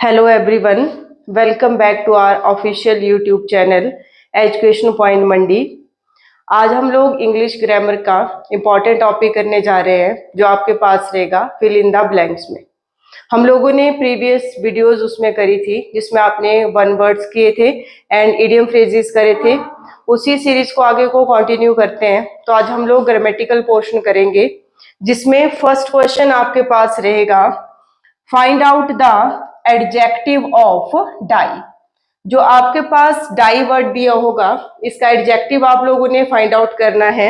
Hello everyone, welcome back to our official YouTube channel education point Mandi. आज हम लोग English grammar का important topic करने जा रहे हैं जो आपके पास रहेगा फिल इन द ब्लैंक्स में। हम लोगों ने प्रीवियस वीडियोस उसमें करी थी जिसमें आपने वन वर्ड्स किए थे एंड इडियम फ्रेजेस करे थे। उसी सीरीज को आगे को कंटिन्यू करते हैं। तो आज हम लोग ग्रामेटिकल पोर्शन करेंगे जिसमें फर्स्ट क्वेश्चन आपके पास रहेगा, find out the adjective of die. जो आपके पास डाई वर्ड दिया होगा इसका एडजेक्टिव आप लोगों ने फाइंड आउट करना है।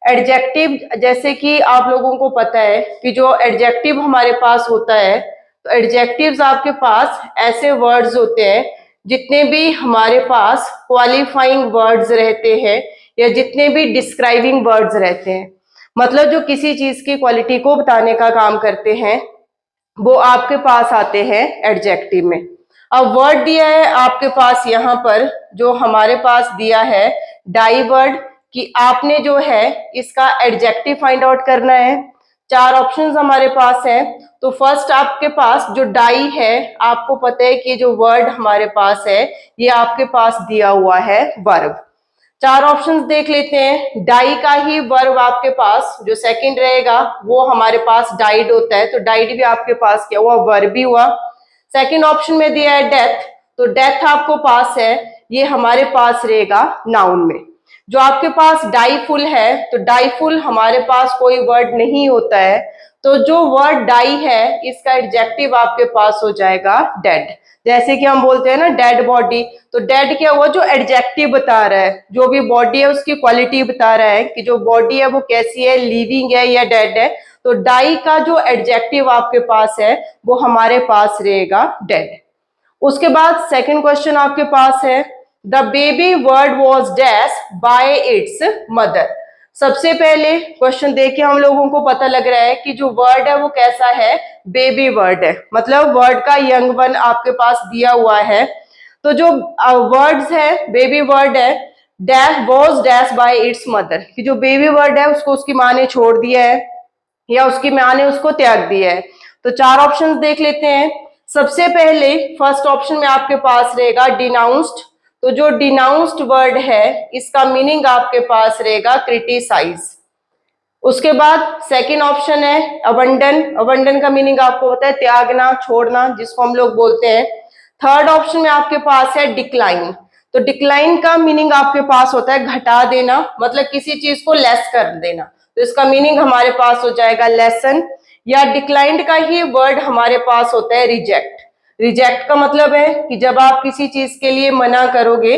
एडजेक्टिव जैसे कि आप लोगों को पता है कि जो एडजेक्टिव हमारे पास होता है, तो एडजेक्टिव्स आपके पास ऐसे वर्ड्स होते हैं जितने भी हमारे पास क्वालिफाइंग वर्ड्स रहते हैं या जितने भी डिस्क्राइबिंग वर्ड्स रहते हैं, मतलब जो किसी चीज की क्वालिटी को बताने का काम करते हैं, वो आपके पास आते हैं एडजेक्टिव में। अब वर्ड दिया है आपके पास यहाँ पर, जो हमारे पास दिया है डाई वर्ड, कि आपने जो है इसका एडजेक्टिव फाइंड आउट करना है। चार ऑप्शंस हमारे पास है। तो फर्स्ट आपके पास जो डाई है, आपको पता है कि जो वर्ड हमारे पास है ये आपके पास दिया हुआ है वर्ब। चार ऑप्शंस देख लेते हैं। डाई का ही वर्ब आपके पास जो सेकंड रहेगा वो हमारे पास डाइड होता है, तो डाइड भी आपके पास क्या हुआ, वर्ब भी हुआ। सेकंड ऑप्शन में दिया है डेथ, तो डेथ आपको पास है, ये हमारे पास रहेगा नाउन में। जो आपके पास डाईफुल है, तो डाईफुल हमारे पास कोई वर्ड नहीं होता है, तो जो वर्ड डाई है इसका एडजेक्टिव आपके पास हो जाएगा डेड। जैसे कि हम बोलते हैं ना डेड बॉडी, तो डेड क्या हुआ, जो एडजेक्टिव बता रहा है, जो भी बॉडी है उसकी क्वालिटी बता रहा है कि जो बॉडी है वो कैसी है, लिविंग है या डेड है। तो डाई का जो एडजेक्टिव आपके पास है वो हमारे पास रहेगा डेड। उसके बाद सेकंड क्वेश्चन आपके पास है, the baby word was dash by its mother. सबसे पहले क्वेश्चन देख के हम लोगों को पता लग रहा है कि जो वर्ड है वो कैसा है, बेबी वर्ड है, मतलब वर्ड का यंग वन आपके पास दिया हुआ है। तो जो वर्ड्स है, बेबी वर्ड है, dash was dash by its mother, कि जो बेबी वर्ड है उसको उसकी माँ ने छोड़ दिया है या उसकी माँ ने उसको त्याग दिया है। तो चार ऑप्शन देख लेते हैं। सबसे पहले फर्स्ट ऑप्शन में आपके पास रहेगा डिनाउंस्ड, तो जो डिनाउंस्ड वर्ड है इसका मीनिंग आपके पास रहेगा क्रिटिसाइज। उसके बाद सेकंड ऑप्शन है अबंडन, अबंडन का मीनिंग आपको पता है त्यागना, छोड़ना, जिसको हम लोग बोलते हैं। थर्ड ऑप्शन में आपके पास है डिक्लाइन, तो डिक्लाइन का मीनिंग आपके पास होता है घटा देना, मतलब किसी चीज को लेस कर देना, तो इसका मीनिंग हमारे पास हो जाएगा लेसन। या डिक्लाइंड का ही वर्ड हमारे पास होता है रिजेक्ट। रिजेक्ट का मतलब है कि जब आप किसी चीज के लिए मना करोगे।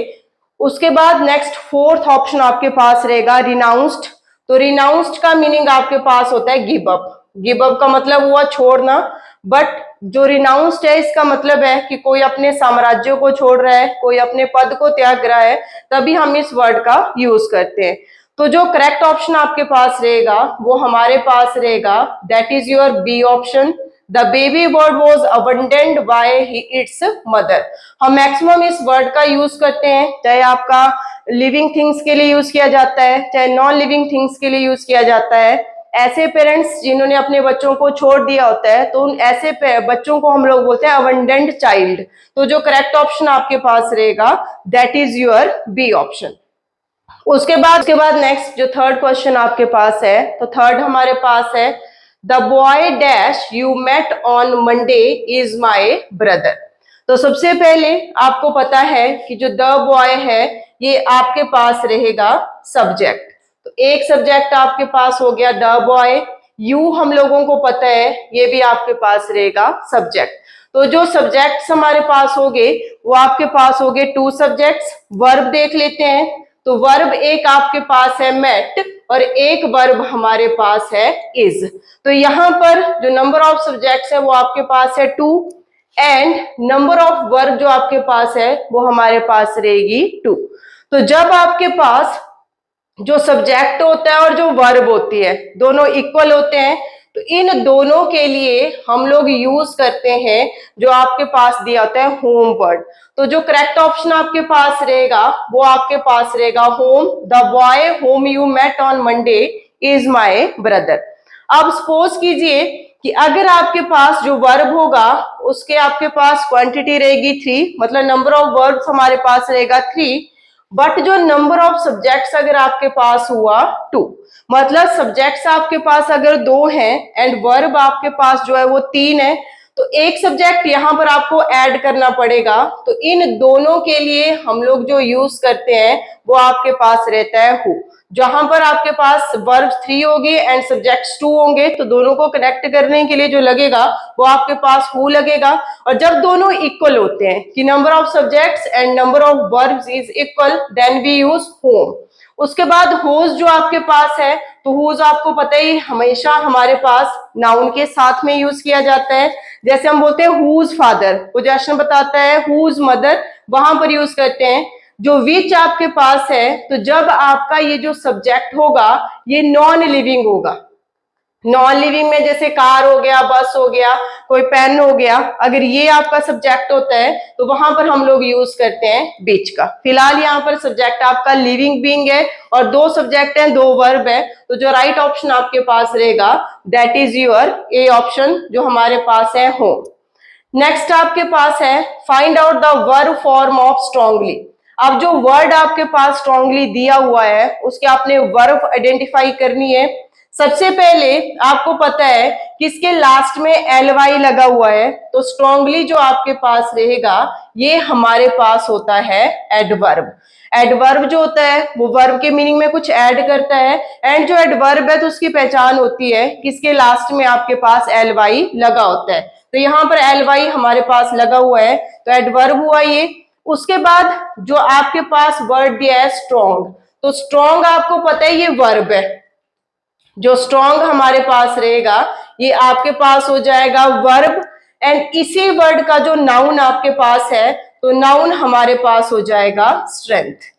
उसके बाद नेक्स्ट फोर्थ ऑप्शन आपके पास रहेगा रिनाउंस्ड, तो रिनाउंस्ड का मीनिंग आपके पास होता है गिव अप। गिव अप का मतलब हुआ छोड़ना, बट जो रिनाउंस्ड है इसका मतलब है कि कोई अपने साम्राज्य को छोड़ रहा है, कोई अपने पद को त्याग रहा है, तभी हम इस वर्ड का यूज करते हैं। तो जो करेक्ट ऑप्शन आपके पास रहेगा वो हमारे पास रहेगा, that is your B option. The baby word was abandoned by its mother. हम मैक्सिमम इस वर्ड का यूज करते हैं, चाहे आपका लिविंग थिंग्स के लिए यूज किया जाता है, चाहे नॉन लिविंग थिंग्स के लिए यूज किया जाता है। ऐसे पेरेंट्स जिन्होंने अपने बच्चों को छोड़ दिया होता है, तो उन ऐसे बच्चों को हम लोग बोलते हैं अबंडेंट चाइल्ड। तो जो करेक्ट ऑप्शन आपके पास रहेगा that is your B option. उसके बाद नेक्स्ट जो थर्ड क्वेश्चन आपके पास है, तो थर्ड हमारे पास है, the boy dash you met on Monday is my brother. तो सबसे पहले आपको पता है कि जो द बॉय है ये आपके पास रहेगा सब्जेक्ट, तो एक सब्जेक्ट आपके पास हो गया द बॉय। यू हम लोगों को पता है ये भी आपके पास रहेगा सब्जेक्ट। तो जो सब्जेक्ट्स हमारे पास हो गए वो आपके पास हो गए टू सब्जेक्ट्स। वर्ब देख लेते हैं, तो वर्ब एक आपके पास है मेट और एक वर्ब हमारे पास है इज। तो यहाँ पर जो नंबर ऑफ सब्जेक्ट्स है वो आपके पास है two, and number of verb जो आपके पास है वो हमारे पास रहेगी टू। तो जब आपके पास जो सब्जेक्ट होता है और जो वर्ब होती है दोनों इक्वल होते हैं, तो इन दोनों के लिए हम लोग यूज करते हैं जो आपके पास दिया होता है होम वर्ड। तो जो करेक्ट ऑप्शन आपके पास रहेगा वो आपके पास रहेगा whom. The boy whom you met on Monday is my brother. अब सपोज कीजिए कि अगर आपके पास जो वर्ब होगा उसके आपके पास क्वांटिटी रहेगी 3, मतलब नंबर ऑफ वर्ब्स हमारे पास रहेगा 3, बट जो नंबर ऑफ सब्जेक्ट्स अगर आपके पास हुआ 2, मतलब सब्जेक्ट्स आपके पास अगर 2 हैं एंड वर्ब आपके पास जो है वो 3 है, तो एक सब्जेक्ट यहां पर आपको ऐड करना पड़ेगा। तो इन दोनों के लिए हम लोग जो यूज करते हैं वो आपके पास रहता है हु। जहां पर आपके पास वर्ब 3 होगी एंड सब्जेक्ट्स 2 होंगे, तो दोनों को कनेक्ट करने के लिए जो लगेगा वो आपके पास हु लगेगा। और जब दोनों इक्वल होते हैं कि number of subjects and number of verbs is equal, then we use whom. उसके बाद हुज जो आपके पास है, तो हुज आपको पता ही हमेशा हमारे पास नाउन के साथ में यूज किया जाता है। जैसे हम बोलते हैं हुज फादर, पोजेशन बताता है, हुज मदर, वहां पर यूज करते हैं। जो विच आपके पास है, तो जब आपका ये जो सब्जेक्ट होगा ये नॉन लिविंग होगा। नॉन लिविंग में जैसे कार हो गया, बस हो गया, कोई पेन हो गया, अगर ये आपका सब्जेक्ट होता है तो वहां पर हम लोग यूज करते हैं बीच का। फिलहाल यहाँ पर सब्जेक्ट आपका लिविंग बीइंग है और 2 सब्जेक्ट हैं, 2 वर्ब है, तो जो राइट ऑप्शन आपके पास रहेगा that is your A option, जो हमारे पास है होम। नेक्स्ट आपके पास है find out the verb form of strongly. अब जो वर्ड आपके पास स्ट्रांगली दिया हुआ है उसके आपने वर्ब आइडेंटिफाई करनी है। सबसे पहले आपको पता है कि इसके लास्ट में ly लगा हुआ है, तो स्ट्रांगली जो आपके पास रहेगा ये हमारे पास होता है एडवर्ब। एडवर्ब जो होता है वो वर्ब के मीनिंग में कुछ ऐड करता है, एंड जो एडवर्ब है तो उसकी पहचान होती है कि इसके लास्ट में आपके पास ly लगा होता है। तो यहाँ पर ly हमारे पास लगा हुआ है, तो एडवर्ब हुआ ये। उसके बाद जो आपके पास वर्ड दिया है स्ट्रॉन्ग, तो स्ट्रॉन्ग आपको पता है ये वर्ब है। जो स्ट्रॉन्ग हमारे पास रहेगा ये आपके पास हो जाएगा वर्ब, एंड इसी वर्ड का जो नाउन आपके पास है तो नाउन हमारे पास हो जाएगा स्ट्रेंथ।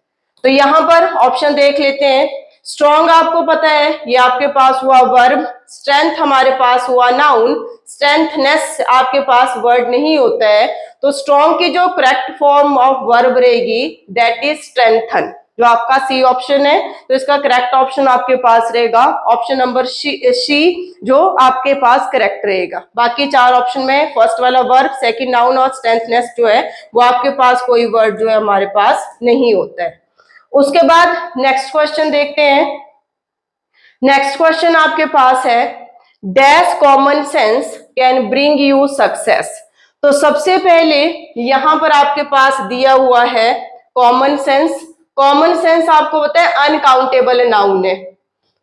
तो यहां पर ऑप्शन देख लेते हैं। स्ट्रॉन्ग आपको पता है ये आपके पास हुआ वर्ब, स्ट्रेंथ हमारे पास हुआ नाउन, स्ट्रेंथनेस आपके पास वर्ड नहीं होता है, तो स्ट्रॉन्ग की जो करेक्ट फॉर्म ऑफ वर्ब रहेगी दैट इज स्ट्रेंथन, जो आपका सी ऑप्शन है। तो इसका करेक्ट ऑप्शन आपके पास रहेगा ऑप्शन नंबर सी, जो आपके पास करेक्ट रहेगा। बाकी 4 ऑप्शन में फर्स्ट वाला वर्ब, सेकंड नाउन और स्ट्रेंथनेस जो है वो आपके पास कोई वर्ड जो है हमारे पास नहीं होता है। उसके बाद नेक्स्ट क्वेश्चन देखते हैं। नेक्स्ट क्वेश्चन आपके पास है dash common sense can bring you success. तो सबसे पहले यहां पर आपके पास दिया हुआ है कॉमन सेंस। कॉमन सेंस आपको पता है अनकाउंटेबल नाउन है।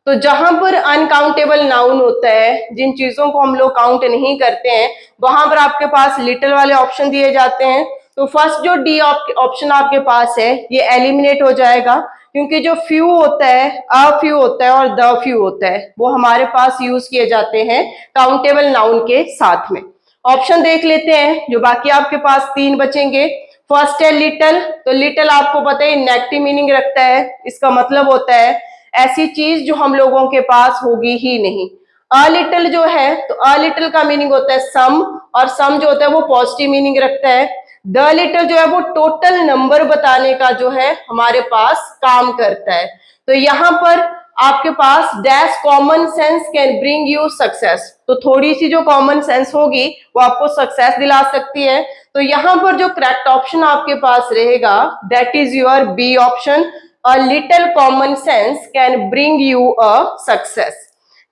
तो जहां पर अनकाउंटेबल नाउन होता है, जिन चीजों को हम लोग काउंट नहीं करते हैं, वहां पर आपके पास लिटिल वाले ऑप्शन दिए जाते हैं। तो फर्स्ट जो डी ऑप्शन आपके पास है ये एलिमिनेट हो जाएगा, क्योंकि जो फ्यू होता है, अ फ्यू होता है और द फ्यू होता है, वो हमारे पास यूज किए जाते हैं काउंटेबल नाउन के साथ में। ऑप्शन देख लेते हैं, जो बाकी आपके पास 3 बचेंगे। फर्स्ट है लिटल, तो लिटल आपको पता है नेगेटिव मीनिंग रखता है, इसका मतलब होता है ऐसी चीज जो हम लोगों के पास होगी ही नहीं। अ लिटल जो है, तो अ लिटल का मीनिंग होता है सम, और सम जो होता है वो पॉजिटिव मीनिंग रखता है। द लिटल जो है वो टोटल नंबर बताने का जो है हमारे पास काम करता है। तो यहां पर आपके पास dash common sense can bring you success, तो थोड़ी सी जो कॉमन सेंस होगी वो आपको सक्सेस दिला सकती है। तो यहां पर जो करेक्ट ऑप्शन आपके पास रहेगा that is your B option, a little common sense can bring you a success।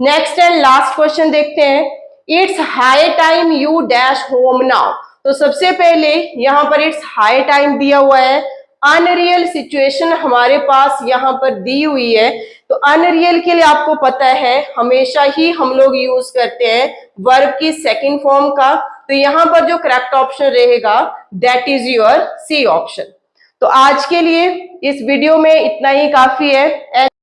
Next and last question देखते हैं। It's high time you dash home now. तो सबसे पहले यहां पर इट्स हाई टाइम दिया हुआ है, अनरियल सिचुएशन हमारे पास यहां पर दी हुई है। तो अनरियल के लिए आपको पता है हमेशा ही हम लोग यूज करते हैं वर्ब की सेकंड फॉर्म का। तो यहां पर जो करेक्ट ऑप्शन रहेगा that is your C option. तो आज के लिए इस वीडियो में इतना ही काफी है।